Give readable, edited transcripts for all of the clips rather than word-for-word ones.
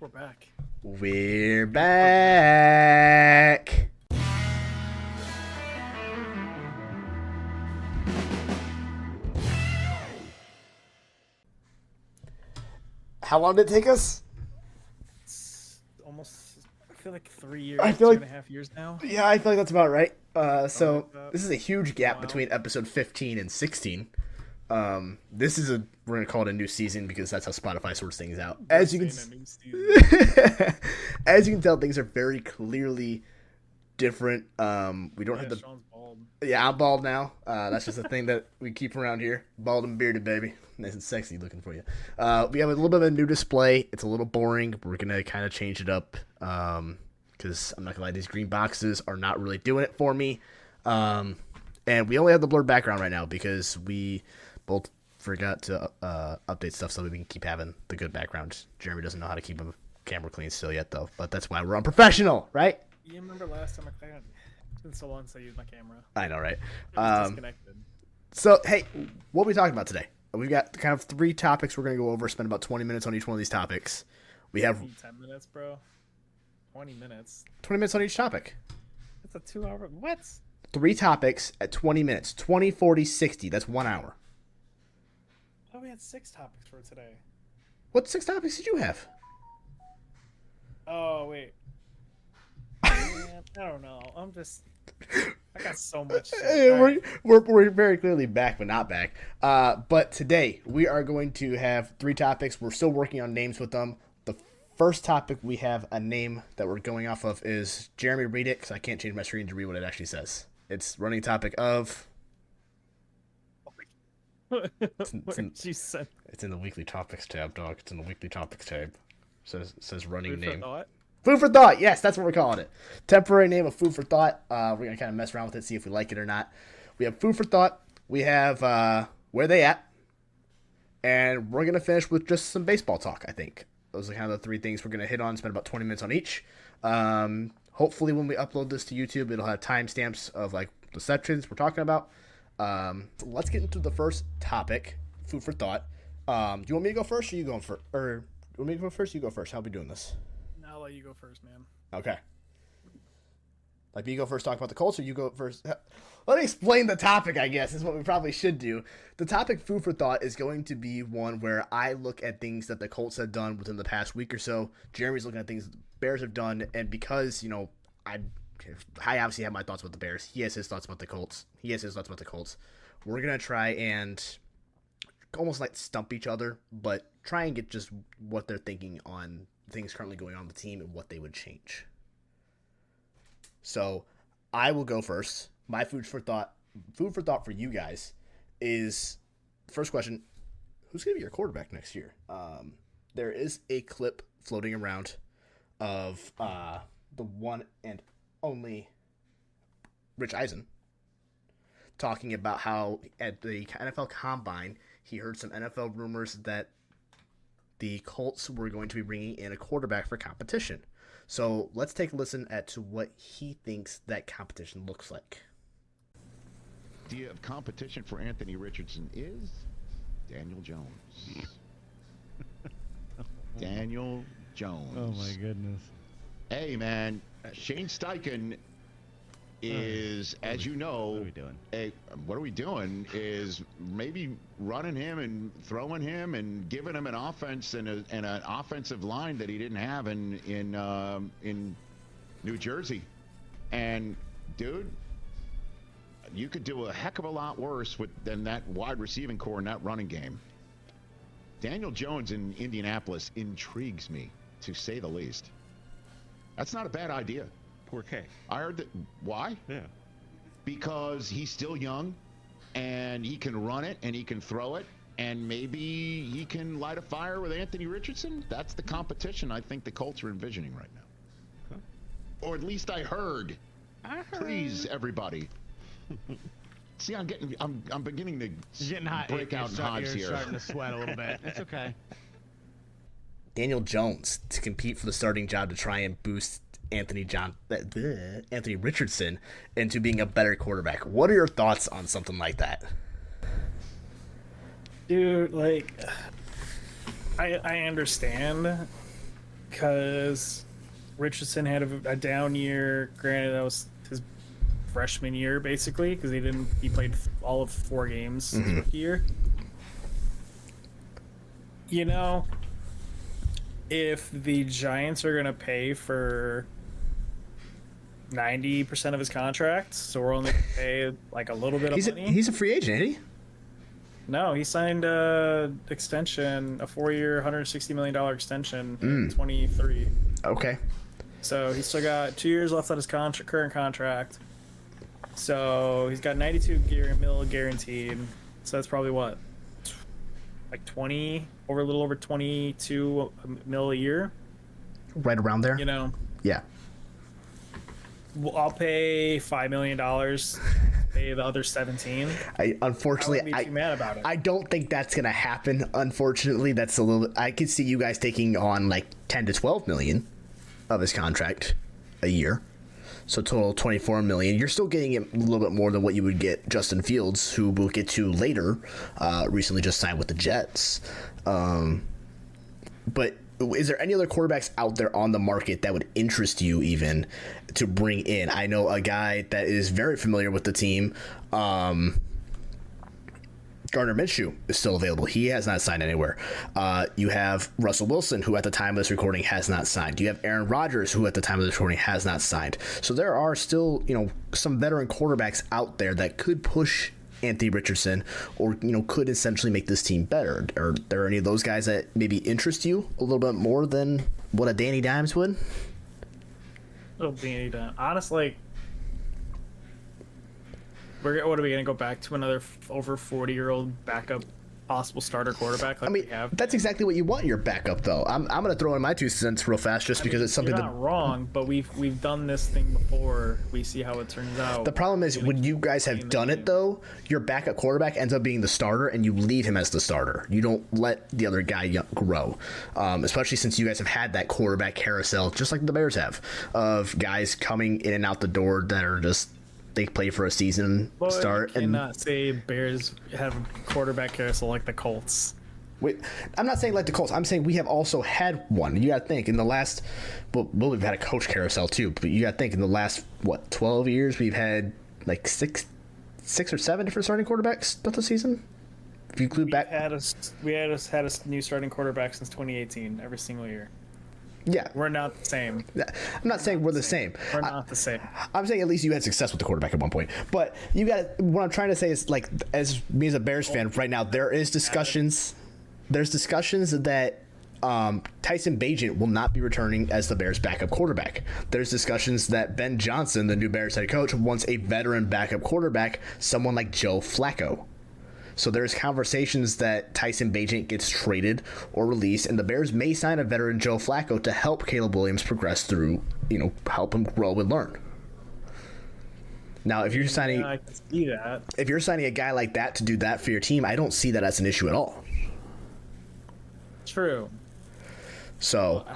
We're back. We're back. How long did it take us? It's almost, I feel like 3 years, I feel two like- and a half years now. Yeah, I feel like that's about right. So like that. this is a huge gap Wow. between episode 15 and 16. This is we're gonna call it a new season because that's how Spotify sorts things out. As you can, Saying a new season. as you can tell, things are very clearly different. We don't Yeah, have the. Sean's bald. Yeah, I'm bald now. That's just a thing that we keep around here. Bald and bearded, baby. Nice and sexy looking for you. We have a little bit of a new display. It's a little boring. We're going to kind of change it up because I'm not going to lie, these green boxes are not really doing it for me. And we only have the blurred background right now because we both forgot to update stuff so we can keep having the good background. Jeremy doesn't know how to keep a camera clean still yet, though. But that's why we're unprofessional, right? You remember last time it's been so long since I used my camera. I know, right? It was disconnected. So, hey, what are we talking about today? We've got kind of 3 topics we're going to go over, spend about 20 minutes on each one of these topics. We have 10 minutes, bro. 20 minutes. 20 minutes on each topic. It's a 2-hour. What? 3 topics at 20 minutes. 20, 40, 60. That's 1 hour. Oh, we had 6 topics for today. What 6 topics did you have? Oh, wait. Man, I don't know. I got so much shit. We're very clearly back, but not back. But today, we are going to have 3 topics. We're still working on names with them. The first topic, we have a name that we're going off of is Jeremy, read it, because I can't change my screen to read what it actually says. It's running topic of... She said. It's in the weekly topics tab, dog. It's in the weekly topics tab. Says running Food for name. thought. Food for thought. Yes, that's what we're calling it. Temporary name of food for thought. We're gonna kind of mess around with it, see if we like it or not. We have food for thought. We have where they at, and we're gonna finish with just some baseball talk. I think those are kind of the 3 things we're gonna hit on. Spend about 20 minutes on each. Hopefully, when we upload this to YouTube, it'll have timestamps of like the sections we're talking about. So let's get into the first topic, food for thought. Do you want me to go first, or you going first? Or you want me to go first? Or you go first. How are we doing this? I'll let you go first, man. Okay. Like, you go first, talk about the Colts, or you go first? Let me explain the topic, I guess, is what we probably should do. The topic, food for thought, is going to be one where I look at things that the Colts have done within the past week or so. Jeremy's looking at things the Bears have done, and because, I obviously have my thoughts about the Bears. He has his thoughts about the Colts. We're going to try and almost like stump each other, but try and get just what they're thinking on things currently going on the team and what they would change. So I will go first. My food for thought for you guys is, first question, who's going to be your quarterback next year? There is a clip floating around of the one and only Rich Eisen talking about how at the NFL Combine he heard some NFL rumors that the Colts were going to be bringing in a quarterback for competition. So let's take a listen to what he thinks that competition looks like. Idea of competition for Anthony Richardson is Daniel Jones. Daniel Jones. Oh my goodness. Hey man, Shane Steichen is, as you know, What are we doing? What are we doing is maybe running him and throwing him and giving him an offense and an offensive line that he didn't have in New Jersey. And dude, you could do a heck of a lot worse than that wide receiving core in that running game. Daniel Jones in Indianapolis intrigues me, to say the least. That's not a bad idea. Poor K. I heard that. Why? Yeah. Because he's still young, and he can run it, and he can throw it, and maybe he can light a fire with Anthony Richardson. That's the competition I think the Colts are envisioning right now. Okay. Or at least I heard. Please, everybody. See, I'm beginning to Getting hot. break out in hives You're here. starting to sweat a little bit. It's okay. Daniel Jones to compete for the starting job to try and boost Anthony Richardson into being a better quarterback. What are your thoughts on something like that? Dude, like, I understand because Richardson had a down year. Granted, that was his freshman year basically because he played all of 4 games his rookie year. You know, if the Giants are gonna pay for 90% of his contract, so we're only gonna pay like a little bit of money. He's a free agent, ain't he? No, he signed a extension, a 4-year, $160 million extension in 23. Okay. So he's still got 2 years left on his current contract. So he's got 92 mil guaranteed. So that's probably what, like a little over 22 mil a year. Right around there. You know, Yeah. well, I'll pay $5 million. Pay the other 17. Unfortunately, I wouldn't be too mad about it. I don't think that's gonna happen. Unfortunately, that's a little. I could see you guys taking on like 10 to 12 million of his contract a year, so total 24 million. You're still getting it a little bit more than what you would get Justin Fields, who we'll get to later. Recently just signed with the Jets, but. Is there any other quarterbacks out there on the market that would interest you even to bring in? I know a guy that is very familiar with the team. Gardner Minshew is still available. He has not signed anywhere. You have Russell Wilson, who at the time of this recording has not signed. You have Aaron Rodgers, who at the time of this recording has not signed. So there are still, some veteran quarterbacks out there that could push Anthony Richardson, or could essentially make this team better. Are there any of those guys that maybe interest you a little bit more than what a Danny Dimes would? Little Danny Dimes. Honestly, what are we gonna go back to another over 40-year-old backup possible starter quarterback? Like we have? That's exactly what you want in your backup, though. I'm gonna throw in my 2 cents real fast, just because it's something you're not wrong, but we've done this thing before. We see how it turns out. The problem is when you guys have done it, though, your backup quarterback ends up being the starter, and you leave him as the starter. You don't let the other guy grow, especially since you guys have had that quarterback carousel, just like the Bears have, of guys coming in and out the door that are just. They play for a season, start, and cannot say Bears have a quarterback carousel like the Colts. Wait, I'm not saying like the Colts. I'm saying we have also had one. You got to think in the last, well, we've had a coach carousel too. But you got to think in the last 12 years we've had like six or 7 different starting quarterbacks throughout the season. If you include back, we had a new starting quarterback since 2018 every single year. Yeah, we're not the same. I'm not saying we're the same. We're not the same. I'm saying at least you had success with the quarterback at one point. But you got what I'm trying to say is, like, as me as a Bears fan right now, there is discussions. There's discussions that Tyson Bagent will not be returning as the Bears' backup quarterback. There's discussions that Ben Johnson, the new Bears head coach, wants a veteran backup quarterback, someone like Joe Flacco. So there's conversations that Tyson Bagent gets traded or released, and the Bears may sign a veteran Joe Flacco to help Caleb Williams progress through, help him grow and learn. Now, if you're signing, I can see that. If you're signing a guy like that to do that for your team, I don't see that as an issue at all. True. So,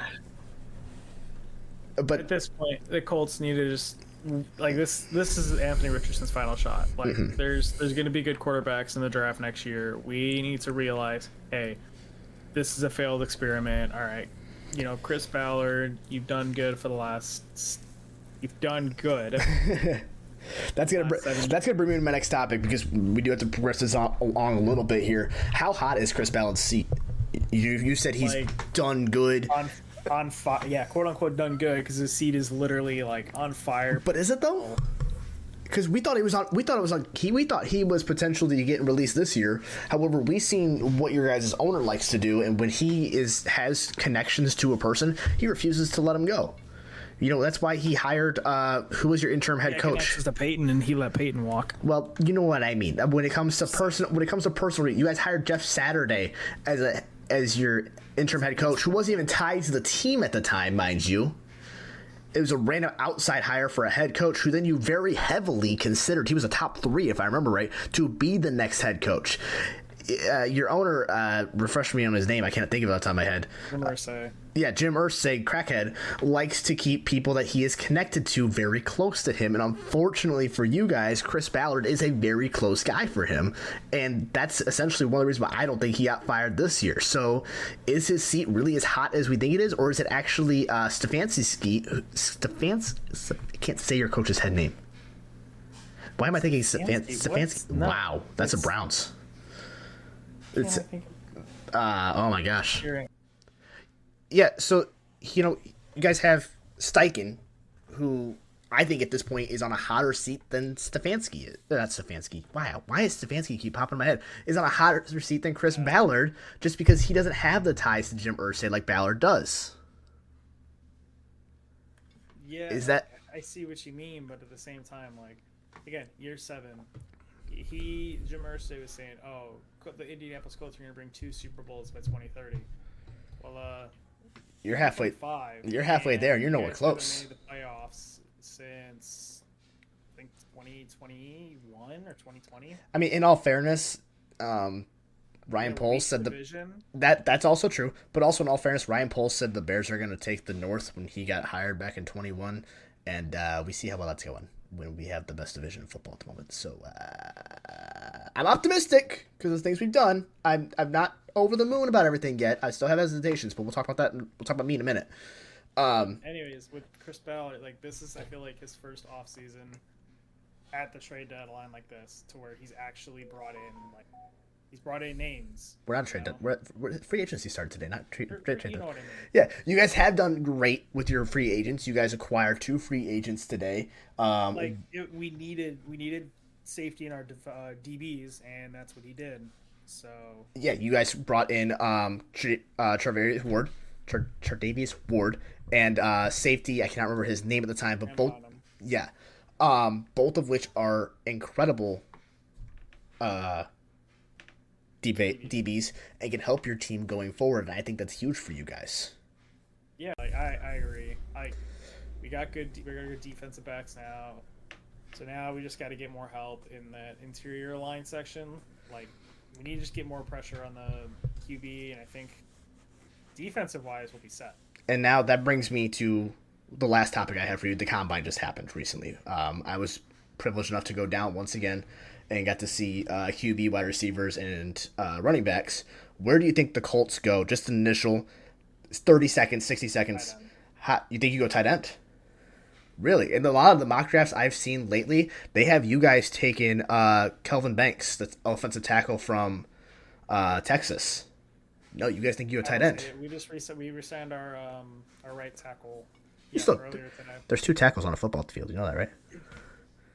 but at this point, the Colts need to just. Like this is Anthony Richardson's final shot. Like there's going to be good quarterbacks in the draft next year. We need to realize, hey, this is a failed experiment. All right, Chris Ballard, you've done good for the last. You've done good. That's gonna bring me to my next topic, because we do have to progress this along a little bit here. How hot is Chris Ballard's seat? You said he's done good. On fire, yeah, quote unquote done good, because his seat is literally like on fire. But is it though? Because we thought he was on. We thought he was potentially getting released this year. However, we've seen what your guys' owner likes to do, and when he has connections to a person, he refuses to let him go. That's why he hired who was your interim head coach? To Peyton, and he let Peyton walk. Well, you know what I mean. When it comes to personal, you guys hired Jeff Saturday as your interim head coach, who wasn't even tied to the team at the time, mind you. It was a random outside hire for a head coach who then you very heavily considered, he was a top 3, if I remember right, to be the next head coach. your owner, refresh me on his name. I can't think of it off the top of my head. Jim Irsay. Yeah, Jim Irsay, crackhead, likes to keep people that he is connected to very close to him. And unfortunately for you guys, Chris Ballard is a very close guy for him. And that's essentially one of the reasons why I don't think he got fired this year. So is his seat really as hot as we think it is? Or is it actually Stefanski? I can't say your coach's head name. Why am I thinking Stefanski? No, wow, that's a Browns. It's oh my gosh. Yeah, so you guys have Steichen, who I think at this point is on a hotter seat than Stefanski. Not Stefanski. Wow, why is Stefanski keep popping in my head? Is on a hotter seat than Chris Ballard, just because he doesn't have the ties to Jim Irsay like Ballard does. Yeah, is that? I see what you mean, but at the same time, like, again, year 7, Jim Irsay was saying, "Oh, the Indianapolis Colts are going to bring 2 Super Bowls by 2030." Well, you're halfway. You're halfway there. You're nowhere close. Made the playoffs since I think 2021 or 2020. I mean, in all fairness, Ryan Poles said that's also true. But also, in all fairness, Ryan Poles said the Bears are going to take the North when he got hired back in 21, and we see how well that's going when we have the best division in football at the moment. So I'm optimistic because of the things we've done. I'm not over the moon about everything yet. I still have hesitations, but we'll talk about that. We'll talk about me in a minute. Anyways, with Chris Ballard, like, this is, I feel like, his first off season at the trade deadline like this, to where he's actually brought in names. We're not trade. We're free agency started today, not trade. You know what I mean? Yeah, you guys have done great with your free agents. You guys acquired 2 free agents today. We needed safety in our DBs, and that's what he did. So yeah, you guys brought in Chardavius Ward and safety. I cannot remember his name at the time, but both of which are incredible DBs and can help your team going forward. And I think that's huge for you guys. Yeah, I agree. We got good defensive backs now. So now we just got to get more help in that interior line section. Like, we need to just get more pressure on the QB, and I think defensive-wise we'll be set. And now that brings me to the last topic I have for you. The Combine just happened recently. I was privileged enough to go down once again and got to see QB, wide receivers, and running backs. Where do you think the Colts go? Just an initial 30 seconds, 60 seconds. You think you go tight end? Really? In a lot of the mock drafts I've seen lately, they have you guys taking Kelvin Banks, the offensive tackle from Texas. No, you guys think you go tight end? We resigned our right tackle earlier today. There's 2 tackles on a football field. You know that, right?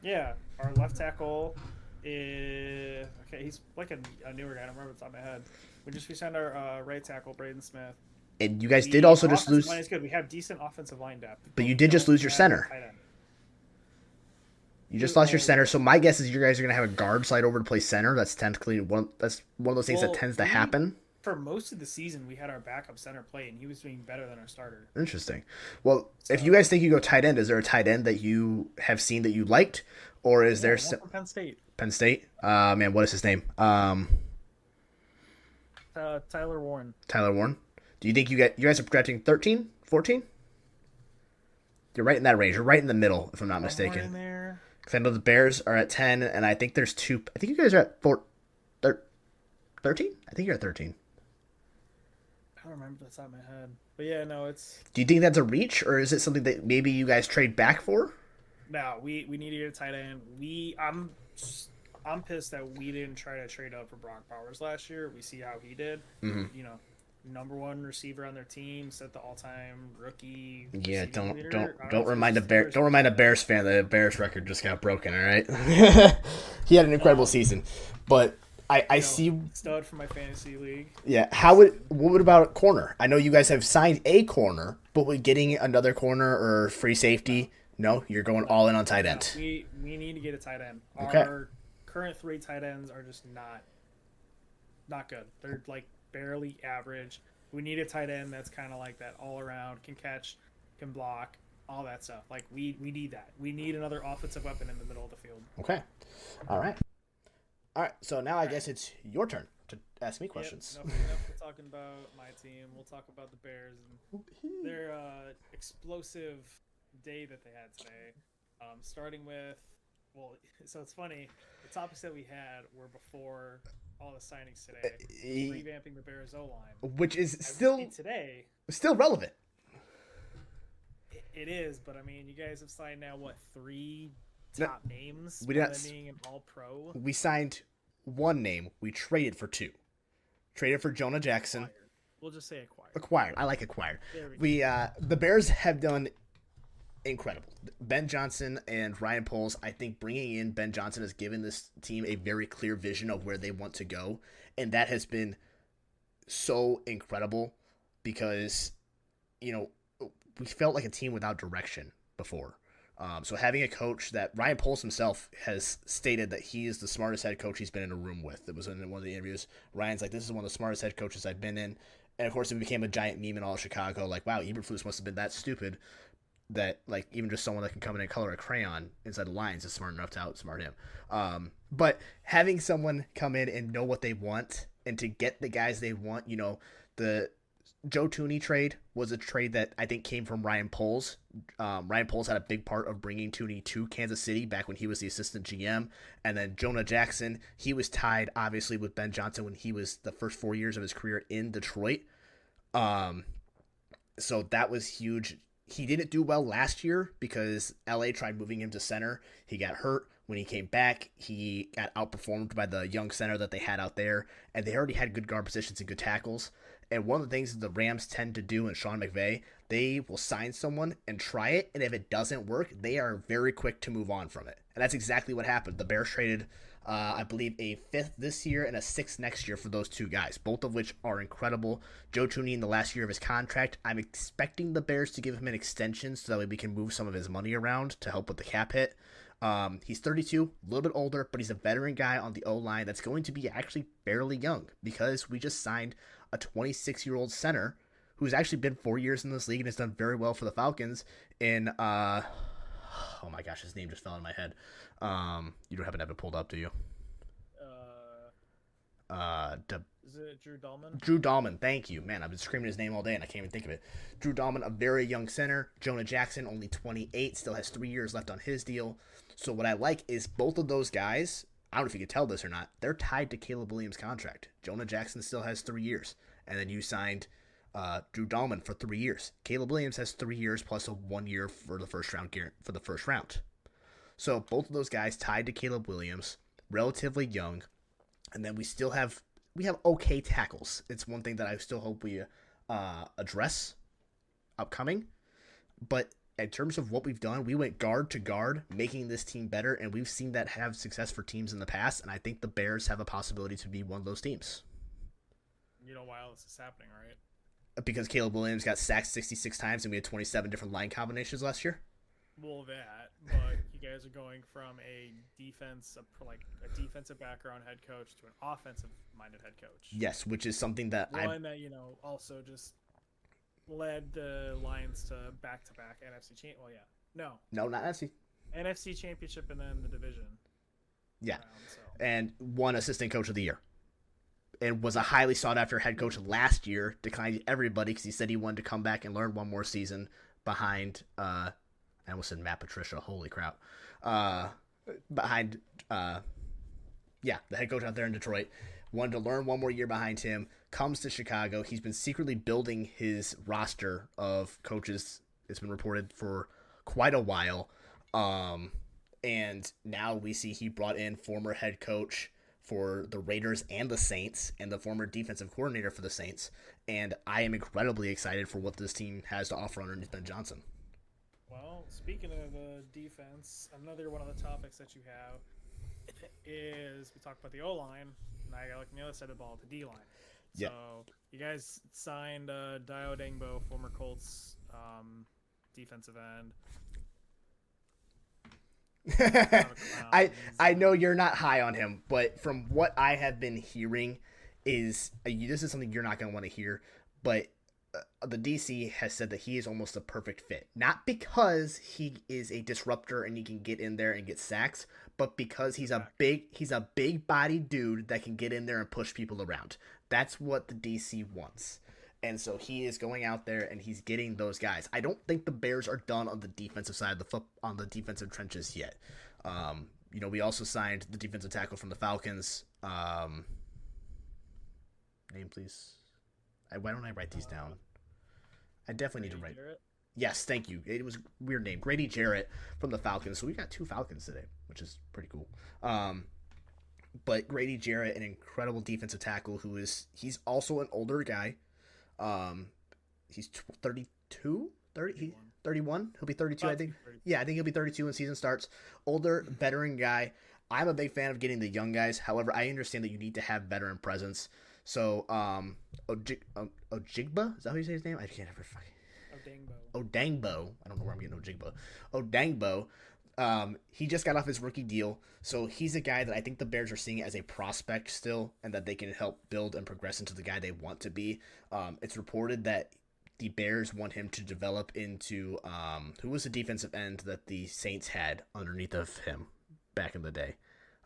Yeah, our left tackle is he's like a newer guy. I don't remember the top of my head. We just resigned our right tackle, Braden Smith. And you guys did also just lose. Line is good. We have decent offensive line depth, but you did just lose your center. You just lost your center. So my guess is you guys are going to have a guard slide over to play center. That's technically one of those things that tends to happen. For most of the season, we had our backup center play, and he was doing better than our starter. Interesting. Well, if you guys think you go tight end, is there a tight end that you have seen that you liked, or is there Penn State? Penn State. Man, what is his name? Tyler Warren. Tyler Warren. Do you think you guys are projecting 13, 14? You're right in that range. You're right in the middle, if I'm not mistaken. In there. Because I know the Bears are at 10, and I think there's 2. I think you guys are at 13? I think you're at 13. I don't remember the top of my head. But yeah, no, it's... Do you think that's a reach, or is it something that maybe you guys trade back for? No, we need to get a tight end. I'm pissed that we didn't try to trade up for Brock Bowers last year. We see how he did. Mm-hmm. You know, number 1 receiver on their team, set the all-time rookie. Yeah, don't leader. remind a Bears fan that the Bears record just got broken. All right, he had an incredible season, but I see stud for my fantasy league. Yeah, what about corner? I know you guys have signed a corner, but with getting another corner or free safety, no, you're going all in on tight end. We need to get a tight end. Okay. Our current 3 tight ends are just not good. They're like barely average. We need a tight end that's kind of like that all around, can catch, can block, all that stuff. Like we need that. We need another offensive weapon in the middle of the field. Okay. All right. So now I guess it's your turn to ask me questions. Yep, enough talking about my team. We'll talk about the Bears and their explosive day that they had today. Starting with, well, so it's funny. The topics that we had were before all the signings today. Revamping the Bears O-line, which is still relevant. It is, but I mean, you guys have signed now what 3 top names? We didn't being an All-Pro. We signed 1 name. We traded for 2. Traded for Jonah Jackson. Acquired. We'll just say acquired. Acquired. I like acquired. We the Bears have done incredible. Ben Johnson and Ryan Poles. I think bringing in Ben Johnson has given this team a very clear vision of where they want to go, and that has been so incredible because we felt like a team without direction before. So having a coach that Ryan Poles himself has stated that he is the smartest head coach he's been in a room with. It was in one of the interviews. Ryan's like, this is one of the smartest head coaches I've been in. And of course, it became a giant meme in all of Chicago. Like, wow, Eberflus must have been that stupid that like even just someone that can come in and color a crayon inside the lines is smart enough to outsmart him. But having someone come in and know what they want and to get the guys they want, the Joe Tooney trade was a trade that I think came from Ryan Poles. Ryan Poles had a big part of bringing Tooney to Kansas City back when he was the assistant GM. And then Jonah Jackson, he was tied obviously with Ben Johnson when he was the first 4 years of his career in Detroit. So that was huge. He didn't do well last year because LA tried moving him to center. He got hurt. When he came back, he got outperformed by the young center that they had out there, and they already had good guard positions and good tackles. And one of the things that the Rams tend to do in Sean McVay, they will sign someone and try it, and if it doesn't work, they are very quick to move on from it. And that's exactly what happened. The Bears traded, I believe, a 5th this year and a 6th next year for those 2 guys, both of which are incredible. Joe Tooney in the last year of his contract, I'm expecting the Bears to give him an extension so that way we can move some of his money around to help with the cap hit. He's 32, a little bit older, but he's a veteran guy on the O-line that's going to be actually fairly young because we just signed a 26-year-old center who's actually been 4 years in this league and has done very well for the Falcons in, oh my gosh, his name just fell in my head. You don't happen to have it pulled up, do you? Is it Drew Dahlman? Drew Dahlman, thank you. Man, I've been screaming his name all day and I can't even think of it. Drew Dahlman, a very young center. Jonah Jackson, only 28, still has 3 years left on his deal. So what I like is both of those guys, I don't know if you can tell this or not, they're tied to Caleb Williams' contract. Jonah Jackson still has 3 years. And then you signed Drew Dahlman for 3 years. Caleb Williams has 3 years plus a 1 year for the first round. So both of those guys tied to Caleb Williams, relatively young. And then we have okay tackles. It's one thing that I still hope we address upcoming. But in terms of what we've done, we went guard to guard, making this team better, and we've seen that have success for teams in the past, and I think the Bears have a possibility to be one of those teams. You know why all this is happening, right? Because Caleb Williams got sacked 66 times and we had 27 different line combinations last year? Well, that, but you guys are going from a defensive background head coach to an offensive-minded head coach. Yes, which is something that also just led the Lions to back-to-back NFC championship. Well, yeah. No, not NFC. NFC championship and then the division. Yeah, round, so. And won assistant coach of the year. And was a highly sought-after head coach last year, declined everybody because he said he wanted to come back and learn one more season behind I almost said Matt Patricia. Holy crap. Behind, the head coach out there in Detroit. Wanted to learn one more year behind him. Comes to Chicago. He's been secretly building his roster of coaches. It's been reported for quite a while. And now we see he brought in former head coach for the Raiders and the Saints and the former defensive coordinator for the Saints. And I am incredibly excited for what this team has to offer underneath Ben Johnson. Well, speaking of defense, another one of the topics that you have is we talked about the O-line. Now I got to look on the other side of the ball, the D-line. So you guys signed Dio Dengbo, former Colts defensive end. I know you're not high on him, but from what I have been hearing is this is something you're not going to want to hear, but the DC has said that he is almost a perfect fit. Not because he is a disruptor and he can get in there and get sacks, but because he's a big bodied dude that can get in there and push people around. That's what the DC wants. And so he is going out there and he's getting those guys. I don't think the Bears are done on the defensive side of on the defensive trenches yet. We also signed the defensive tackle from the Falcons. Name, please. Why don't I write these down? I definitely need to write. Jarrett? Yes, thank you. It was a weird name. Grady Jarrett from the Falcons. So we got 2 Falcons today, which is pretty cool. But Grady Jarrett, an incredible defensive tackle he's also an older guy. He's 32, 31. He'll be 32, I think. Yeah, I think he'll be 32 when season starts. Older, veteran guy. I'm a big fan of getting the young guys. However, I understand that you need to have veteran presence. So, Ojigba? Is that how you say his name? I can't ever fucking... Odangbo. I don't know where I'm getting Ojigba. Odangbo. He just got off his rookie deal. So he's a guy that I think the Bears are seeing as a prospect still, and that they can help build and progress into the guy they want to be. It's reported that the Bears want him to develop into who was the defensive end that the Saints had underneath of him back in the day.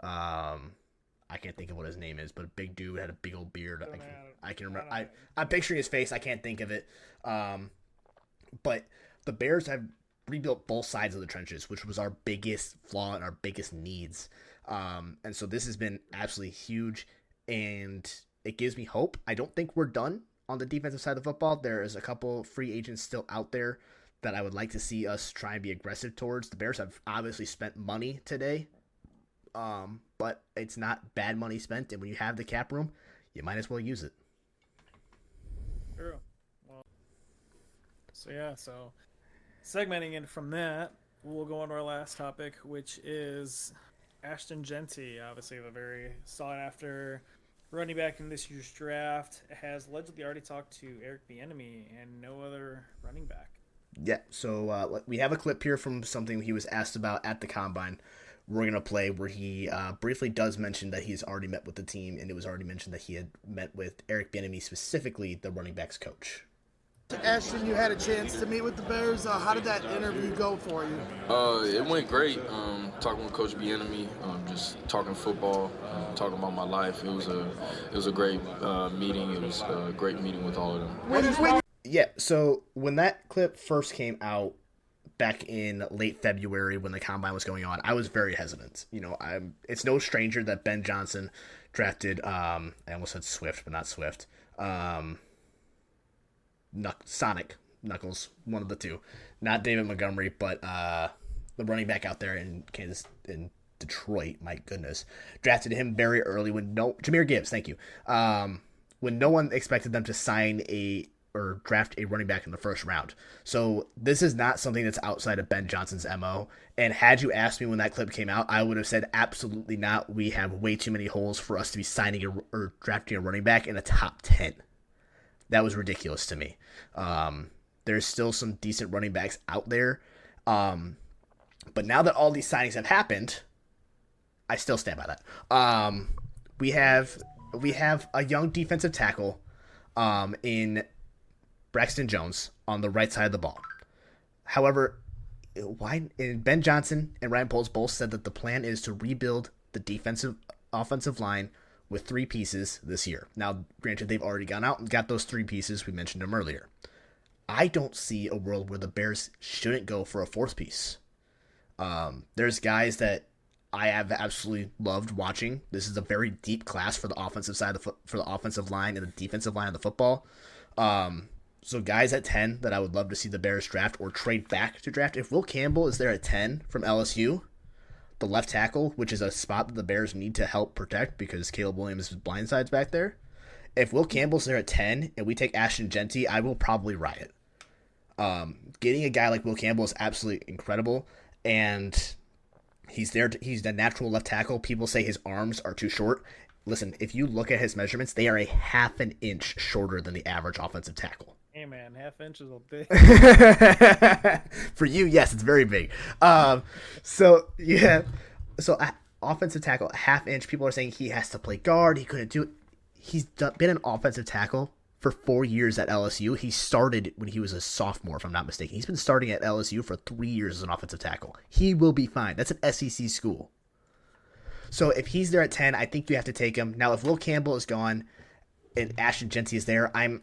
I can't think of what his name is, but a big dude had a big old beard. I can remember. I'm picturing his face. I can't think of it. But the Bears have rebuilt both sides of the trenches, which was our biggest flaw and our biggest needs. And so this has been absolutely huge, and it gives me hope. I don't think we're done on the defensive side of the football. There is a couple free agents still out there that I would like to see us try and be aggressive towards. The Bears have obviously spent money today, but it's not bad money spent, and when you have the cap room, you might as well use it. True. Well, so segmenting in from that, we'll go on to our last topic, which is Ashton Genty, obviously the very sought-after running back in this year's draft, has allegedly already talked to Eric Bieniemy and no other running back. Yeah, so we have a clip here from something he was asked about at the Combine. We're going to play where he briefly does mention that he's already met with the team, and it was already mentioned that he had met with Eric Bieniemy, specifically the running backs coach. Ashton, you had a chance to meet with the Bears. How did that interview go for you? It went great. Talking with Coach Bieniemy, just talking football, talking about my life. It was a great meeting. It was a great meeting with all of them. Yeah. So when that clip first came out back in late February, when the Combine was going on, I was very hesitant. It's no stranger that Ben Johnson drafted. I almost said Swift, but not Swift. Sonic Knuckles, one of the two, not David Montgomery, but the running back out there in Detroit. My goodness, drafted him very early Jahmyr Gibbs. Thank you. When no one expected them to sign or draft a running back in the first round. So this is not something that's outside of Ben Johnson's MO. And had you asked me when that clip came out, I would have said absolutely not. We have way too many holes for us to be signing or drafting a running back in the top 10. That was ridiculous to me. There's still some decent running backs out there. But now that all these signings have happened, I still stand by that. We have a young defensive tackle in Braxton Jones on the right side of the ball. However, Ben Johnson and Ryan Poles both said that the plan is to rebuild the offensive line with 3 pieces this year. Now, granted, they've already gone out and got those 3 pieces. We mentioned them earlier. I don't see a world where the Bears shouldn't go for a 4th piece. There's guys that I have absolutely loved watching. This is a very deep class for the offensive side for the offensive line and the defensive line of the football. So guys at 10 that I would love to see the Bears draft or trade back to draft. If Will Campbell is there at 10 from LSU, the left tackle, which is a spot that the Bears need to help protect because Caleb Williams is blindsides back there. If Will Campbell's there at 10 and we take Ashton Genty, I will probably riot. Getting a guy like Will Campbell is absolutely incredible, and he's there. He's the natural left tackle. People say his arms are too short. Listen, if you look at his measurements, they are a half an inch shorter than the average offensive tackle. Hey man, half inch is a big. For you, yes, it's very big. So offensive tackle, half inch. People are saying he has to play guard. He couldn't do it. He's been an offensive tackle for 4 years at LSU. He started when he was a sophomore, if I'm not mistaken. He's been starting at LSU for 3 years as an offensive tackle. He will be fine. That's an SEC school. So if he's there at 10, I think you have to take him. Now, if Will Campbell is gone, and Ashton Genty is there, I'm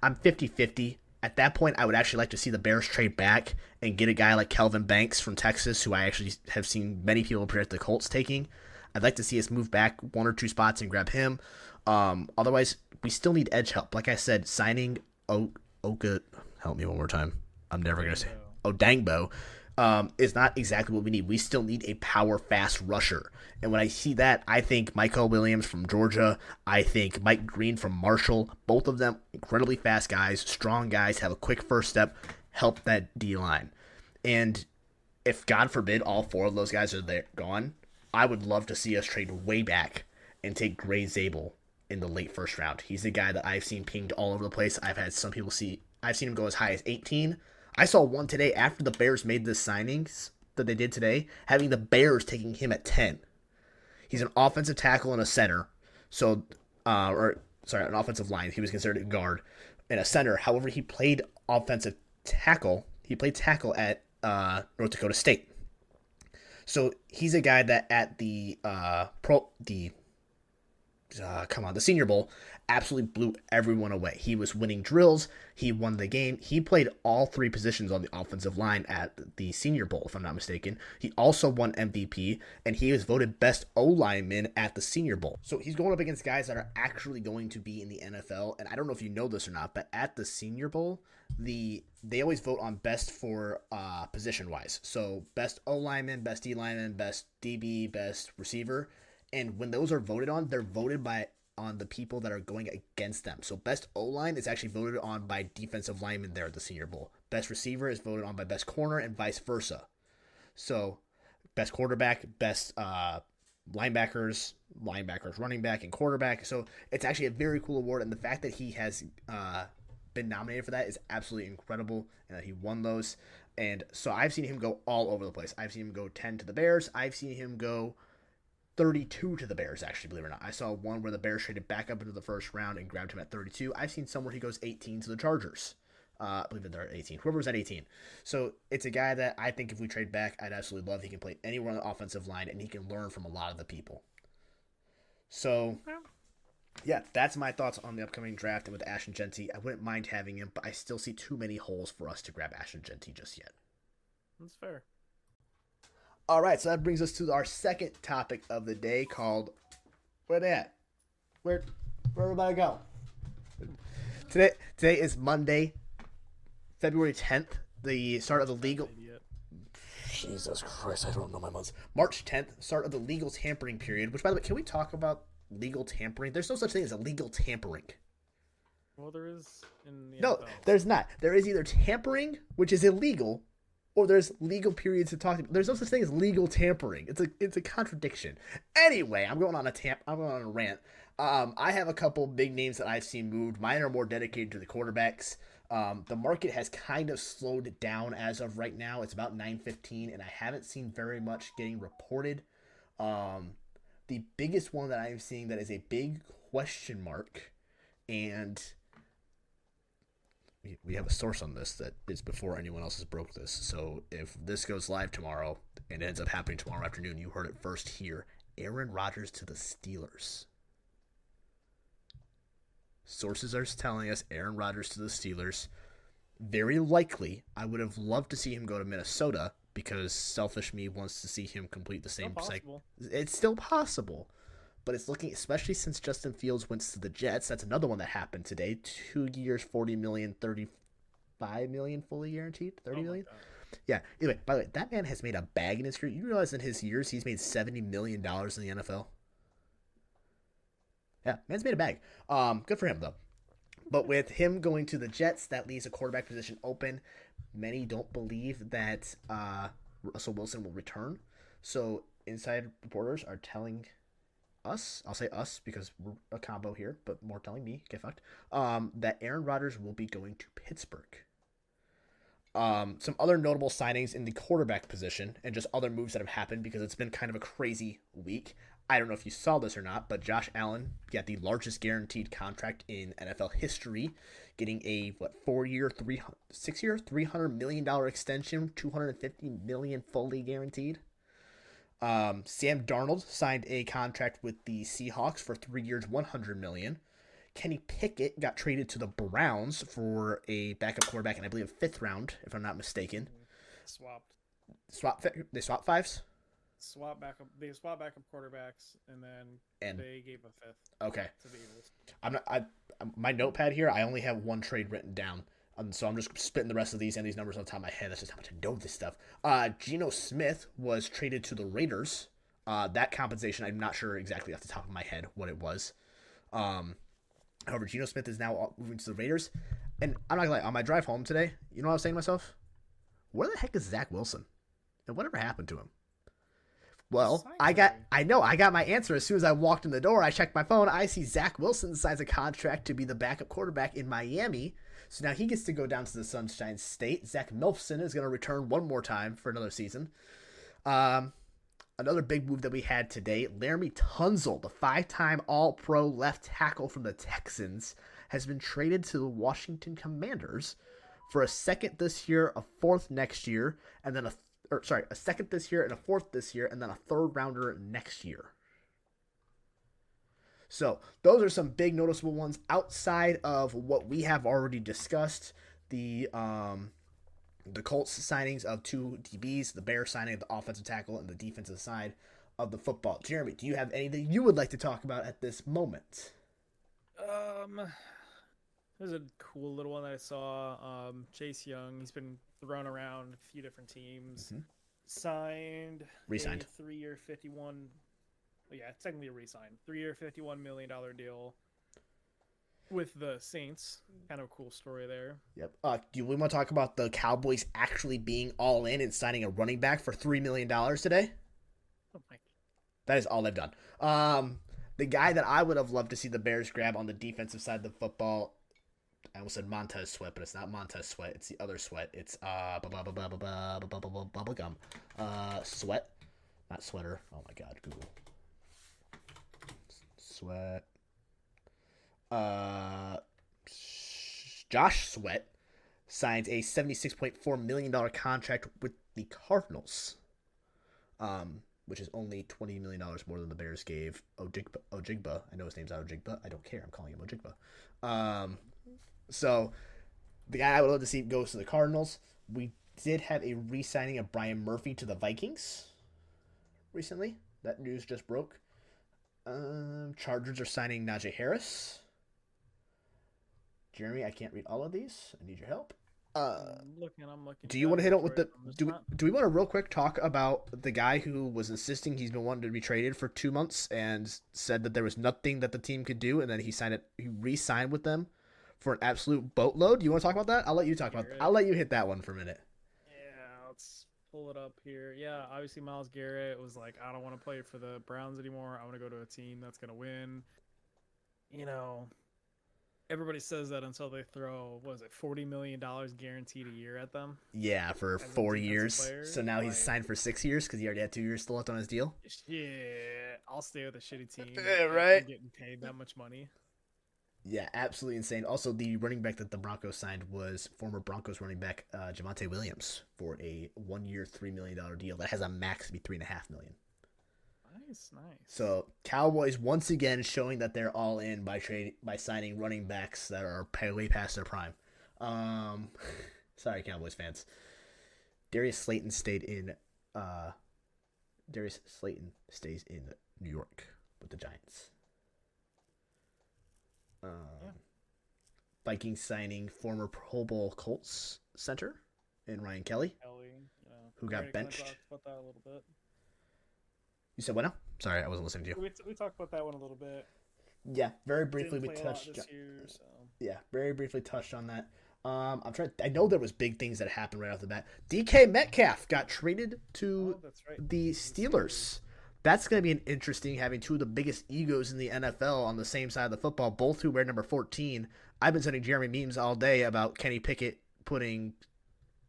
50-50. At that point, I would actually like to see the Bears trade back and get a guy like Kelvin Banks from Texas, who I actually have seen many people predict the Colts taking. I'd like to see us move back 1 or 2 spots and grab him. Otherwise, we still need edge help. Like I said, signing Oka, help me one more time. I'm never going to say Odangbo. Is not exactly what we need. We still need a power, fast rusher. And when I see that, I think Michael Williams from Georgia, I think Mike Green from Marshall, both of them incredibly fast guys, strong guys, have a quick first step, help that D-line. And if, God forbid, all 4 of those guys are there gone, I would love to see us trade way back and take Gray Zabel in the late first round. He's a guy that I've seen pinged all over the place. I've seen him go as high as 18. I saw one today after the Bears made the signings that they did today, having the Bears taking him at 10. He's an offensive tackle and a center. So, an offensive line. He was considered a guard and a center. However, he played offensive tackle. He played tackle at North Dakota State. So he's a guy that at the Senior Bowl absolutely blew everyone away. He was winning drills. He won the game. He played all 3 positions on the offensive line at the Senior Bowl, if I'm not mistaken. He also won MVP, and he was voted best O-lineman at the Senior Bowl. So he's going up against guys that are actually going to be in the NFL, and I don't know if you know this or not, but at the Senior Bowl, they always vote on best for position-wise. So best O-lineman, best D-lineman, best DB, best receiver. And when those are voted on, they're voted on the people that are going against them. So best O-line is actually voted on by defensive linemen there at the Senior Bowl. Best receiver is voted on by best corner and vice versa. So best quarterback, best linebackers, running back, and quarterback. So it's actually a very cool award. And the fact that he has been nominated for that is absolutely incredible, and that he won those. And so I've seen him go all over the place. I've seen him go 10 to the Bears. I've seen him go 32 to the Bears, actually, believe it or not. I saw one where the Bears traded back up into the first round and grabbed him at 32. I've seen somewhere he goes 18 to the Chargers. I believe they're at 18. Whoever was at 18. So it's a guy that I think if we trade back, I'd absolutely love. He can play anywhere on the offensive line, and he can learn from a lot of the people. So, yeah, that's my thoughts on the upcoming draft. And with Ashton Genty, I wouldn't mind having him, but I still see too many holes for us to grab Ashton Genty just yet. That's fair. All right, so that brings us to our second topic of the day called, where they at? Where everybody go? Today is Monday, February 10th, the start of the legal... Jesus Christ, I don't know my months. March 10th, start of the legal tampering period, which, by the way, can we talk about legal tampering? There's no such thing as illegal tampering. Well, there is in the No, NFL. there's not. There is either tampering, which is illegal, or there's legal periods to talk about. There's no such thing as legal tampering. It's a contradiction. Anyway, I'm going on a rant. I have a couple big names that I've seen moved. Mine are more dedicated to the quarterbacks. The market has kind of slowed down as of right now. It's about 9:15, and I haven't seen very much getting reported. The biggest one that I'm seeing that is a big question mark, and we have a source on this that is before anyone else has broke this. So if this goes live tomorrow and it ends up happening tomorrow afternoon, you heard it first here. Aaron Rodgers to the Steelers. Sources are telling us Aaron Rodgers to the Steelers. Very likely, I would have loved to see him go to Minnesota because selfish me wants to see him complete the same cycle. It's still possible. But it's looking, especially since Justin Fields went to the Jets. That's another one that happened today. 2 years, $40 million, $35 million fully guaranteed. $30 million. Yeah. Anyway, by the way, that man has made a bag in his career. You realize in his years he's made $70 million in the NFL. Yeah, man's made a bag. Good for him though. But with him going to the Jets, that leaves a quarterback position open. Many don't believe that Russell Wilson will return. So inside reporters are telling us, I'll say us because we're a combo here, but more telling me, get fucked, that Aaron Rodgers will be going to Pittsburgh. Some other notable signings in the quarterback position and just other moves that have happened because it's been kind of a crazy week. I don't know if you saw this or not, but Josh Allen got the largest guaranteed contract in NFL history, getting a, $300 million extension, $250 million fully guaranteed. Sam Darnold signed a contract with the Seahawks for 3 years, $100 million. Kenny Pickett got traded to the Browns for a backup quarterback, and I believe a 5th round, if I'm not mistaken. They swapped fives? They swap backup quarterbacks, and then they gave a 5th. Okay. To the Eagles. My notepad here, I only have one trade written down. So I'm just spitting the rest of these and these numbers on the top of my head. That's just how much I know this stuff. Geno Smith was traded to the Raiders. That compensation, I'm not sure exactly off the top of my head what it was. However, Geno Smith is now moving to the Raiders. And I'm not gonna lie, on my drive home today, you know what I was saying to myself? Where the heck is Zach Wilson? And whatever happened to him? Well, I got my answer as soon as I walked in the door. I checked my phone. I see Zach Wilson signs a contract to be the backup quarterback in Miami. So now he gets to go down to the Sunshine State. Zach Milfson is going to return one more time for another season. Another big move that we had today, Laramie Tunzel, the 5-time All-Pro left tackle from the Texans, has been traded to the Washington Commanders for a 2nd this year, a 4th next year, and then a 2nd this year and a 4th this year, and then a 3rd rounder next year. So those are some big noticeable ones outside of what we have already discussed. The Colts signings of 2 DBs, the Bears signing of the offensive tackle, and the defensive side of the football. Jeremy, do you have anything you would like to talk about at this moment? There's a cool little one that I saw. Chase Young, he's been thrown around a few different teams. Re-signed. A 3-year, $51. Yeah, technically a re-sign. 3-year, $51 million deal with the Saints. Kind of a cool story there. Yep. Do we want to talk about the Cowboys actually being all in and signing a running back for $3 million today? Oh my. That is all they've done. The guy that I would have loved to see the Bears grab on the defensive side of the football, I almost said Montez Sweat, but it's not Montez Sweat. It's the other Sweat. It's bubblegum. Sweat, not sweater. Oh my God, Google. Sweat. Josh Sweat signs a $76.4 million contract with the Cardinals, which is only $20 million more than the Bears gave Ojigba. I know his name's not Ojigba. I don't care. I'm calling him Ojigba. So the guy I would love to see goes to the Cardinals. We did have a re-signing of Brian Murphy to the Vikings recently. That news just broke. Chargers are signing Najee Harris. Jeremy, I can't read all of these. I need your help. I'm looking. Do you want to hit on with the? Do we want to real quick talk about the guy who was insisting he's been wanting to be traded for 2 months and said that there was nothing that the team could do, and then he re-signed with them for an absolute boatload? Do you want to talk about that? I'll let you talk about. I'll let you hit that one for a minute. Yeah, let's pull it up here. Yeah, obviously Myles Garrett was like, I don't want to play for the Browns anymore. I want to go to a team that's gonna win. You know. Everybody says that until they throw, what is it, $40 million guaranteed a year at them? Yeah, for 4 years. So now he's signed for 6 years because he already had 2 years still left on his deal. Yeah, I'll stay with a shitty team. Yeah, right. Getting paid that much money. Yeah, absolutely insane. Also, the running back that the Broncos signed was former Broncos running back Javonte Williams for a 1-year, $3 million deal that has a max to be $3.5 million. Nice. So Cowboys once again showing that they're all in by signing running backs that are way past their prime. Sorry, Cowboys fans. Darius Slayton stays in New York with the Giants. Vikings signing former Pro Bowl Colts center in Ryan Kelly, who got benched. About that a little bit. You said what now? Sorry, I wasn't listening to you. We talked about that one a little bit. Yeah, very briefly we touched. This year, so. Yeah, very briefly touched on that. I know there was big things that happened right off the bat. DK Metcalf got traded to the Steelers. That's going to be an interesting, having 2 of the biggest egos in the NFL on the same side of the football, both who wear number 14. I've been sending Jeremy memes all day about Kenny Pickett putting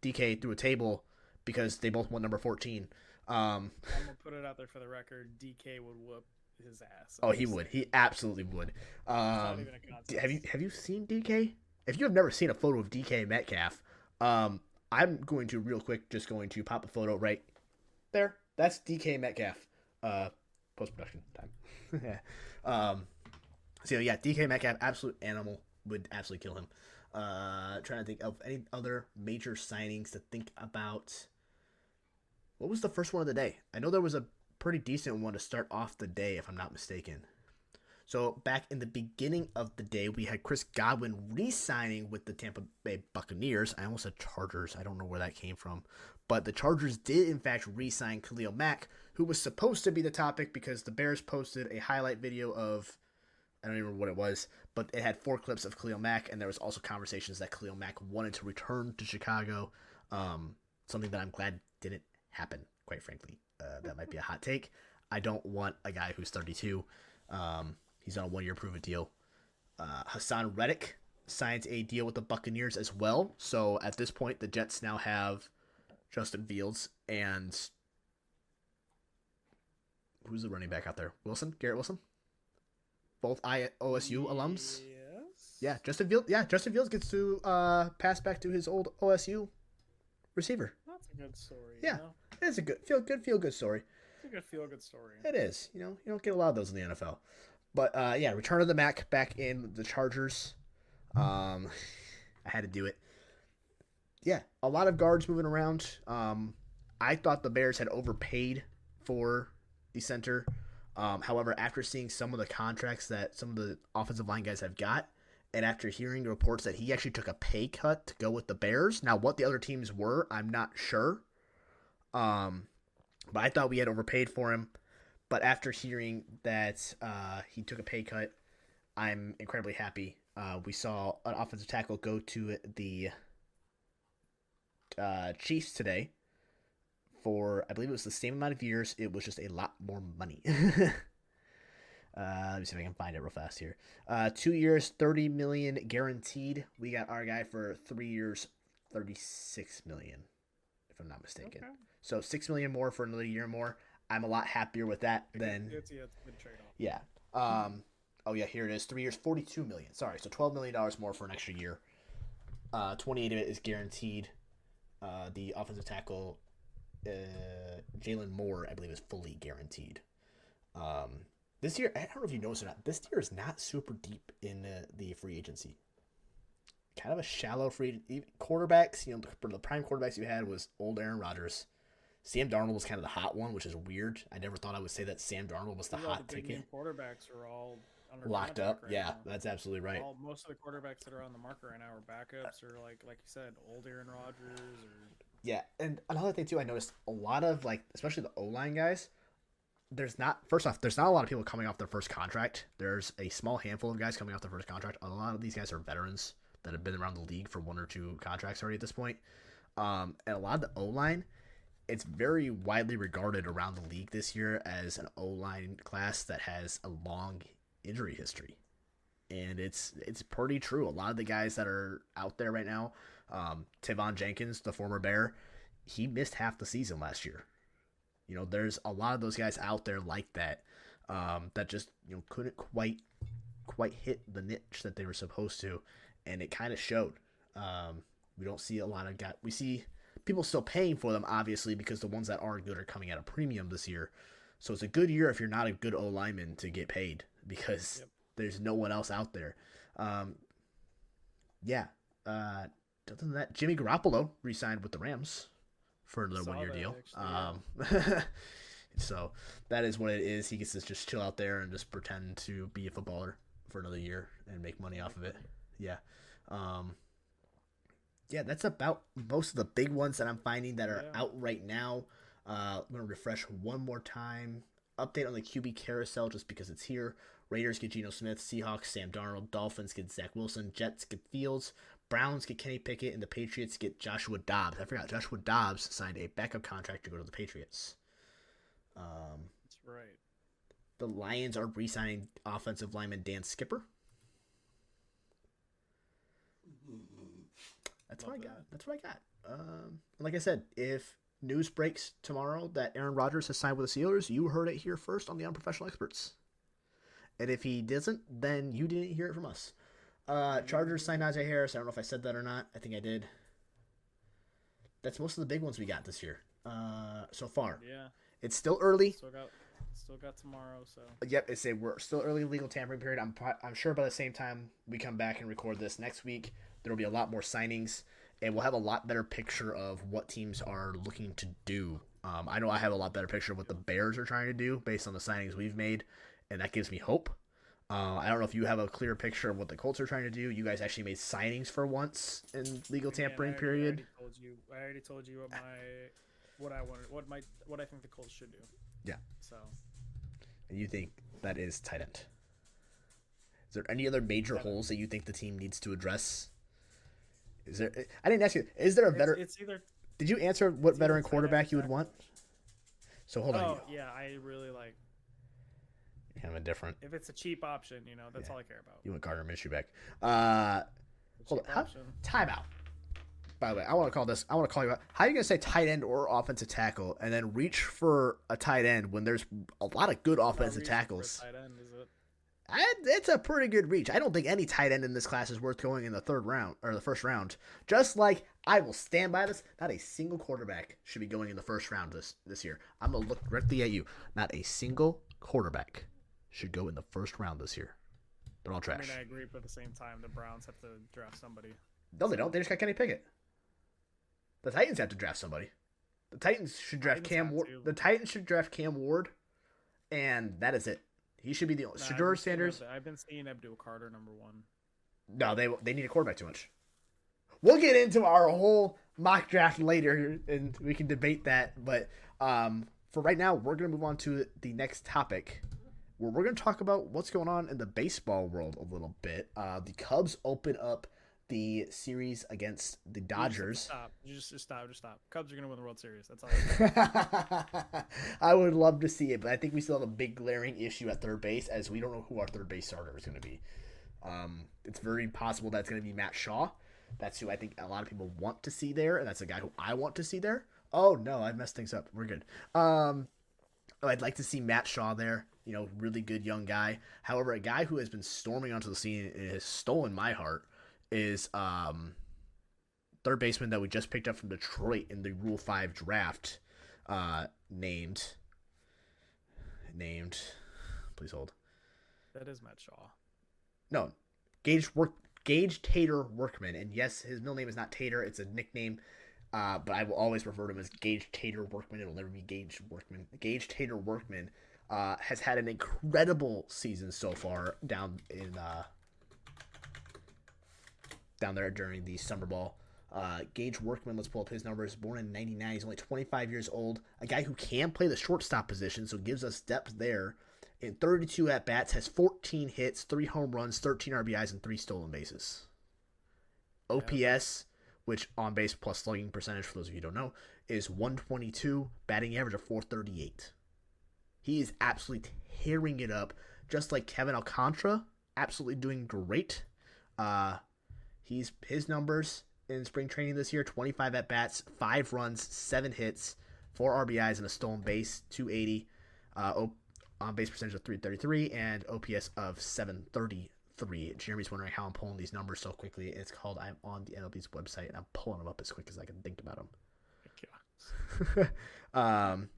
DK through a table because they both want number 14. I'm gonna put it out there for the record. DK would whoop his ass. Oh, he would. He absolutely would. Not even a contest. Have you seen DK? If you have never seen a photo of DK Metcalf, I'm going to real quick just going to pop a photo right there. That's DK Metcalf. Post production time. So yeah, DK Metcalf, absolute animal, would absolutely kill him. Trying to think of any other major signings to think about. What was the first one of the day? I know there was a pretty decent one to start off the day, if I'm not mistaken. So back in the beginning of the day, we had Chris Godwin re-signing with the Tampa Bay Buccaneers. I almost said Chargers. I don't know where that came from. But the Chargers did, in fact, re-sign Khalil Mack, who was supposed to be the topic because the Bears posted a highlight video of, I don't even remember what it was, but it had 4 clips of Khalil Mack, and there was also conversations that Khalil Mack wanted to return to Chicago, something that I'm glad didn't happen, quite frankly. That might be a hot take. I don't want a guy who's 32. He's on a 1-year prove-it deal. Hassan Reddick signs a deal with the Buccaneers as well. So at this point, the Jets now have Justin Fields and who's the running back out there? Garrett Wilson? Both OSU alums? Yes. Yeah, Justin Fields. Yeah, Justin Fields gets to pass back to his old OSU receiver. That's a good story. Yeah, You know? it is a good feel good story. It's a good feel-good story. It is. You don't get a lot of those in the NFL. But yeah, return of the Mac back in the Chargers. I had to do it. Yeah, a lot of guards moving around. I thought the Bears had overpaid for the center. However, after seeing some of the contracts that some of the offensive line guys have got, and after hearing the reports that he actually took a pay cut to go with the Bears, now what the other teams were, I'm not sure. But I thought we had overpaid for him. But after hearing that he took a pay cut, I'm incredibly happy. We saw an offensive tackle go to the Chiefs today for, I believe it was the same amount of years. It was just a lot more money. Let me see if I can find it real fast here. 2 years, $30 million guaranteed. We got our guy for 3 years, $36 million, if I'm not mistaken. Okay. So $6 million more for another year more. I'm a lot happier with that than. It's a good trade-off. Yeah. Oh yeah, here it is. 3 years, $42 million. Sorry, so $12 million more for an extra year. 28 of it is guaranteed. The offensive tackle, Jalen Moore, I believe, is fully guaranteed. This year, I don't know if you noticed or not. This year is not super deep in the free agency. Kind of a shallow free quarterbacks. The prime quarterbacks you had was old Aaron Rodgers. Sam Darnold was kind of the hot one, which is weird. I never thought I would say that Sam Darnold was the hot The big ticket. name quarterbacks are all under Locked contract up. right Yeah, now. that's absolutely right. Most of the quarterbacks that are on the market right now are backups, or like you said, old Aaron Rodgers, or Yeah, and another thing too, I noticed a lot of especially the O-line guys. There's not a lot of people coming off their first contract. There's a small handful of guys coming off their first contract. A lot of these guys are veterans that have been around the league for 1 or 2 contracts already at this point. And a lot of the O-line, it's very widely regarded around the league this year as an O-line class that has a long injury history. And it's pretty true. A lot of the guys that are out there right now, Tavon Jenkins, the former Bear, he missed half the season last year. There's a lot of those guys out there like that, that just couldn't quite hit the niche that they were supposed to, and it kind of showed. We don't see a lot of guys. We see people still paying for them, obviously, because the ones that are good are coming at a premium this year. So it's a good year if you're not a good O-lineman to get paid, because there's no one else out there. Yeah. Other than that, Jimmy Garoppolo re-signed with the Rams for another 1-year deal. Actually, So that is what it is. He gets to just chill out there and just pretend to be a footballer for another year and make money off of it. Yeah. Yeah, that's about most of the big ones that I'm finding that are out right now. I'm going to refresh one more time. Update on the QB carousel just because it's here. Raiders get Geno Smith. Seahawks, Sam Darnold. Dolphins get Zach Wilson. Jets get Fields. Browns get Kenny Pickett. And the Patriots get Joshua Dobbs. I forgot, Joshua Dobbs signed a backup contract to go to the Patriots. that's right. The Lions are re-signing offensive lineman Dan Skipper. That's what I got. That's what I got. Like I said, if news breaks tomorrow that Aaron Rodgers has signed with the Steelers, you heard it here first on the Unprofessional Experts. And if he doesn't, then you didn't hear it from us. Chargers signed Najee Harris. I don't know if I said that or not. I think I did. That's most of the big ones we got this year so far. Yeah. It's still early. Still got Still got tomorrow, so. Yep, we're still early in legal tampering period. I'm sure by the same time we come back and record this next week, there will be a lot more signings, and we'll have a lot better picture of what teams are looking to do. I know I have a lot better picture of what the Bears are trying to do based on the signings we've made, and that gives me hope. I don't know if you have a clear picture of what the Colts are trying to do. You guys actually made signings for once in legal tampering period. I already told you what I wanted, what I think the Colts should do. Yeah. So. And you think that is tight end? Is there any other major holes that you think the team needs to address? Is there? I didn't ask you. Is there a better? It's either. Did you answer what veteran quarterback you would want? So hold on. Oh yeah, I really like. Kind of indifferent. If it's a cheap option, that's all I care about. You want Gardner Minshew back? Hold on. Timeout. By the way, I want to call you out. How are you going to say tight end or offensive tackle and then reach for a tight end when there's a lot of good offensive tackles? Tight end, is it? It's a pretty good reach. I don't think any tight end in this class is worth going in the third round or the first round. Just like I will stand by this, not a single quarterback should be going in the first round this year. I'm going to look directly at you. Not a single quarterback should go in the first round this year. They're all trash. I mean, I agree, but at the same time, the Browns have to draft somebody. No, they don't. They just got Kenny Pickett. The Titans have to draft somebody. The Titans should draft Cam Ward. The Titans should draft Cam Ward, and that is it. He should be the only. Shedeur Sanders. I've been seeing Abdul Carter number 1. No, they need a quarterback too much. We'll get into our whole mock draft later, and we can debate that. But for right now, we're going to move on to the next topic, where we're going to talk about what's going on in the baseball world a little bit. The Cubs open up the series against the Dodgers. Stop. Just stop. Cubs are going to win the World Series. That's all. I would love to see it, but I think we still have a big glaring issue at third base, as we don't know who our third base starter is going to be. It's very possible that's going to be Matt Shaw. That's who I think a lot of people want to see there, and that's a guy who I want to see there. Oh, no, I messed things up. We're good. I'd like to see Matt Shaw there. Really good young guy. However, a guy who has been storming onto the scene and has stolen my heart is third baseman that we just picked up from Detroit in the Rule 5 draft, named, please hold. That is Matt Shaw. No, Gage Tater Workman, and yes, his middle name is not Tater, it's a nickname, but I will always refer to him as Gage Tater Workman. It'll never be Gage Workman. Gage Tater Workman has had an incredible season so far down there during the summer ball. Gage Workman, let's pull up his numbers. Born in 99, he's only 25 years old. A guy who can play the shortstop position, so gives us depth there. In 32 at-bats, has 14 hits, 3 home runs, 13 RBIs, and 3 stolen bases. OPS, which on-base plus slugging percentage, for those of you who don't know, is 122, batting average of 438. He is absolutely tearing it up, just like Kevin Alcantara, absolutely doing great. His numbers in spring training this year: 25 at-bats, 5 runs, 7 hits, 4 RBIs, and a stolen base, 280, on-base percentage of 333, and OPS of 733. Jeremy's wondering how I'm pulling these numbers so quickly. It's called I'm on the MLB's website, and I'm pulling them up as quick as I can think about them.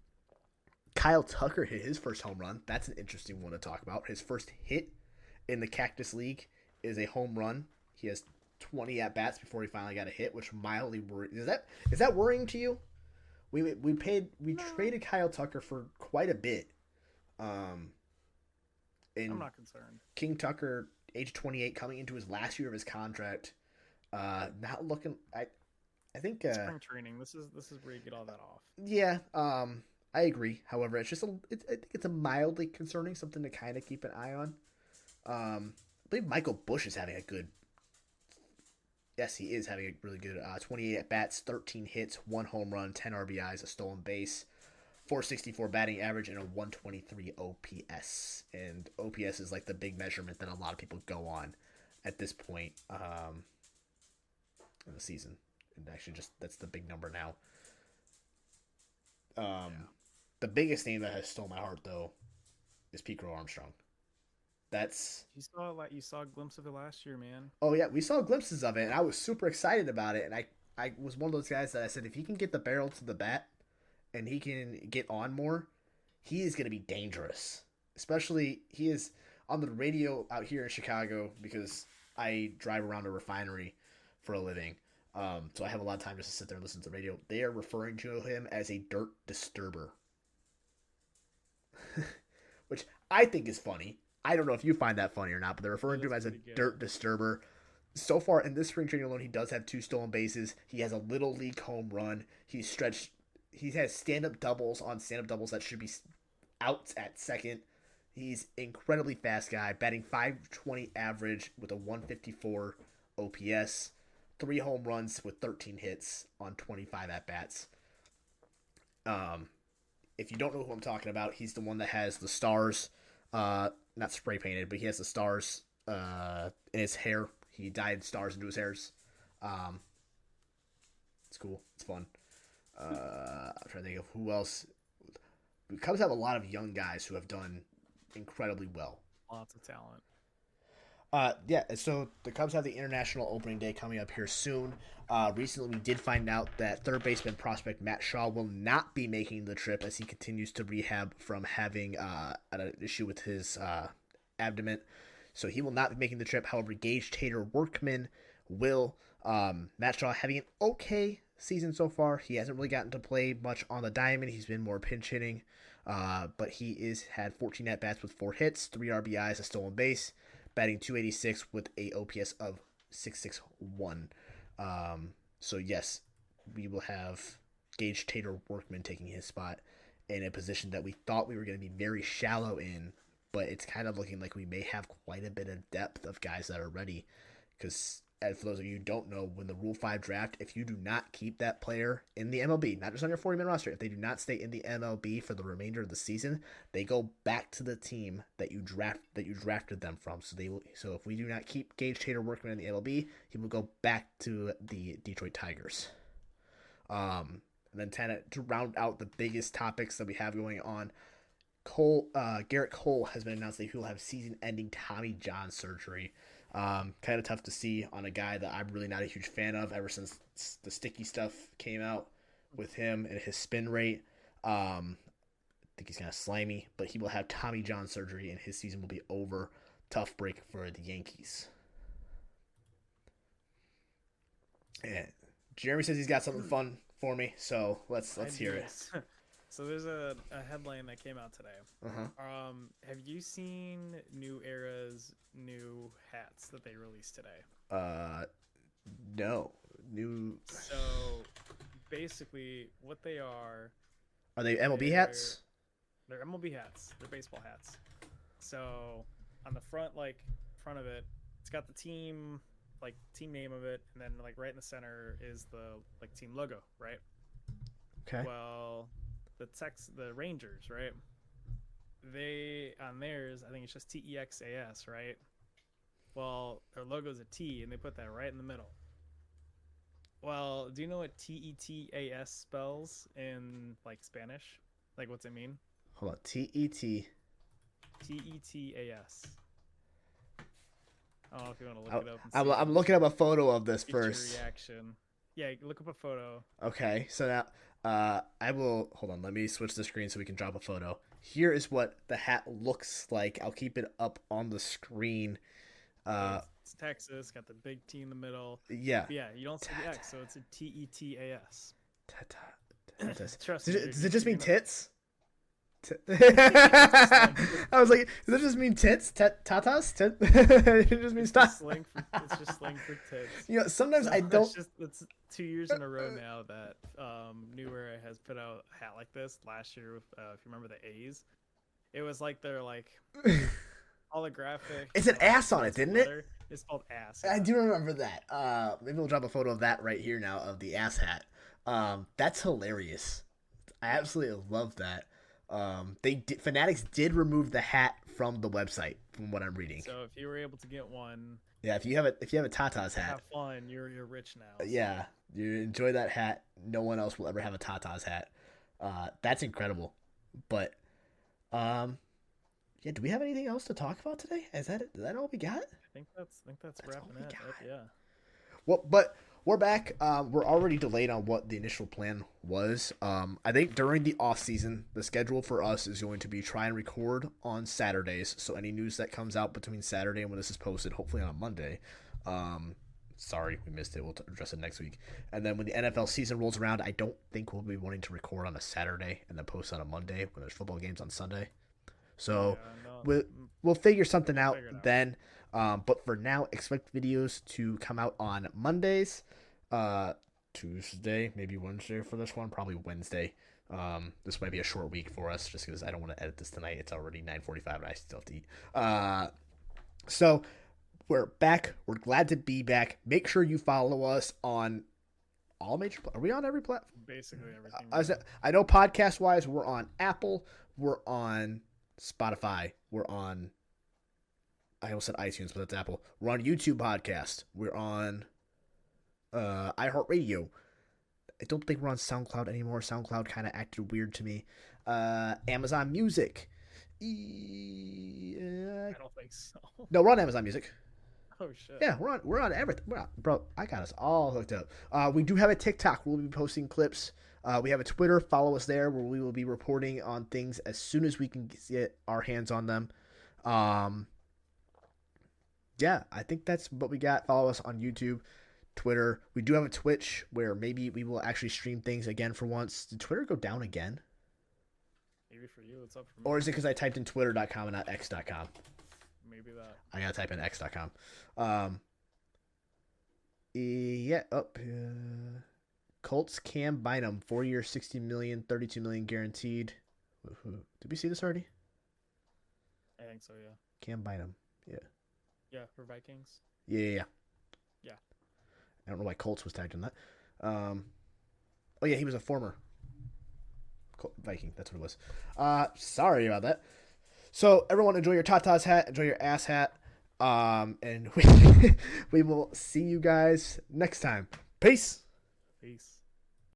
Kyle Tucker hit his first home run. That's an interesting one to talk about. His first hit in the Cactus League is a home run. He has 20 at-bats before he finally got a hit, which mildly worried. Is that worrying to you? We traded Kyle Tucker for quite a bit. I'm not concerned. King Tucker, age 28, coming into his last year of his contract, not looking. I think spring training. This is where you get all that off. Yeah. I agree. However, it's just I think it's a mildly concerning, something to kind of keep an eye on. I believe Michael Busch is having a good. Yes, he is having a really good 28 at-bats, 13 hits, 1 home run, 10 RBIs, a stolen base, 464 batting average, and a 123 OPS. And OPS is like the big measurement that a lot of people go on at this point in the season. And actually, that's the big number now. The biggest name that has stolen my heart, though, is Pico Armstrong. You saw a glimpse of it last year, man. Oh yeah, we saw glimpses of it, and I was super excited about it. And I was one of those guys that I said, if he can get the barrel to the bat, and he can get on more, he is going to be dangerous. Especially, he is on the radio out here in Chicago because I drive around a refinery for a living. So I have a lot of time just to sit there and listen to the radio. They are referring to him as a dirt disturber. Which I think is funny. I don't know if you find that funny or not, but they're referring to him as a dirt disturber. So far in this spring training alone, he does have 2 stolen bases. He has a little league home run. He's stretched. He has stand-up doubles on stand-up doubles that should be outs at second. He's incredibly fast guy, batting .520 average with a 154 OPS, 3 home runs with 13 hits on 25 at-bats. If you don't know who I'm talking about, he's the one that has the stars, not spray painted, but he has the stars in his hair. He dyed stars into his hairs. It's cool. It's fun. I'm trying to think of who else. The Cubs have a lot of young guys who have done incredibly well. Lots of talent. Yeah, so the Cubs have the International Opening Day coming up here soon. Recently, we did find out that third baseman prospect Matt Shaw will not be making the trip as he continues to rehab from having an issue with his abdomen. So he will not be making the trip. However, Gage Tater Workman will. Matt Shaw having an okay season so far. He hasn't really gotten to play much on the diamond. He's been more pinch hitting. But he is had 14 at-bats with 4 hits, 3 RBIs, a stolen base, batting .286 with a OPS of .661. So yes, we will have Gage Tater Workman taking his spot in a position that we thought we were going to be very shallow in, but it's kind of looking like we may have quite a bit of depth of guys that are ready. Because, for those of you who don't know, when the Rule 5 draft, if you do not keep that player in the MLB, not just on your 40-man roster, if they do not stay in the MLB for the remainder of the season, they go back to the team that you drafted them from. So if we do not keep Gage Tater Workman in the MLB, he will go back to the Detroit Tigers. And then to round out the biggest topics that we have going on, Garrett Cole has been announced that he will have season-ending Tommy John surgery. Kind of tough to see on a guy that I'm really not a huge fan of ever since the sticky stuff came out with him and his spin rate. I think he's kind of slimy, but he will have Tommy John surgery and his season will be over. Tough break for the Yankees. And Jeremy says he's got something fun for me, so let's hear it. So there's a headline that came out today. Uh-huh. Have you seen New Era's new hats that they released today? No. So basically, what they are they MLB hats? They're MLB hats. They're baseball hats. So on the front of it, it's got the team name of it, and then right in the center is the team logo, right? Okay. Well, the Rangers, right? They on theirs, I think it's just TEXAS, right? Well, their logo's a T, and they put that right in the middle. Well, do you know what TETAS spells in Spanish? What's it mean? Hold on, TET. TETAS. I don't know if you want to look it up. I'm looking up a photo of this Get first. your reaction. Yeah, look up a photo. Okay, so now I will hold on. Let me switch the screen so we can drop a photo. Here is what the hat looks like. I'll keep it up on the screen. It's Texas, got the big T in the middle. Yeah. Yeah, you don't see the X, so it's a TETAS. Trust me. Does it just mean tits? I was like, does it just mean tits? Tatas? It just means it's just slang for tits. You know, sometimes I don't. It's 2 years in a row now that New Era has put out a hat like this. Last year, if you remember the A's, it was their holographic. It's an ass on it, didn't it? It's called ass. I do remember that. Maybe we'll drop a photo of that right here now of the ass hat. That's hilarious. I absolutely love that. Fanatics did remove the hat from the website, from what I'm reading. So if you were able to get one, yeah, if you have a Tatas hat, have fun. You're rich now. So. Yeah, you enjoy that hat. No one else will ever have a Tatas hat. That's incredible. But, yeah, do we have anything else to talk about today? Is that all we got? I think that's wrapping it up. Yeah. Well, but we're back. We're already delayed on what the initial plan was. I think during the off season, the schedule for us is going to be try and record on Saturdays. So any news that comes out between Saturday and when this is posted, hopefully on a Monday. Sorry, we missed it. We'll address it next week. And then when the NFL season rolls around, I don't think we'll be wanting to record on a Saturday and then post on a Monday when there's football games on Sunday. So we'll figure something out then. But for now, expect videos to come out on Mondays, Tuesday, maybe Wednesday for this one, probably Wednesday. This might be a short week for us just because I don't want to edit this tonight. It's already 9:45 and I still have to eat. So we're back. We're glad to be back. Make sure you follow us on all major. Are we on every platform? Basically everything. I know podcast wise, we're on Apple, we're on Spotify, we're on. I almost said iTunes, but that's Apple. We're on YouTube podcast. We're on iHeartRadio. I don't think we're on SoundCloud anymore. SoundCloud kind of acted weird to me. Amazon Music. I don't think so. No, we're on Amazon Music. Oh shit. Yeah, we're on everything. Bro, I got us all hooked up. We do have a TikTok. We'll be posting clips. We have a Twitter. Follow us there, where we will be reporting on things as soon as we can get our hands on them. Yeah, I think that's what we got. Follow us on YouTube, Twitter. We do have a Twitch where maybe we will actually stream things again for once. Did Twitter go down again? Maybe for you, it's up for me. Or is it because I typed in twitter.com and not x.com? Maybe that. I gotta type in x.com. Yeah, Colts Cam Bynum, 4 years, $60 million, $32 million guaranteed. Did we see this already? I think so, yeah. Cam Bynum, yeah. Yeah, for Vikings. Yeah. I don't know why Colts was tagged in that. Oh yeah, he was a former Viking. That's what it was. Sorry about that. So everyone, enjoy your Tatas hat, enjoy your ass hat, and we will see you guys next time. Peace. Peace.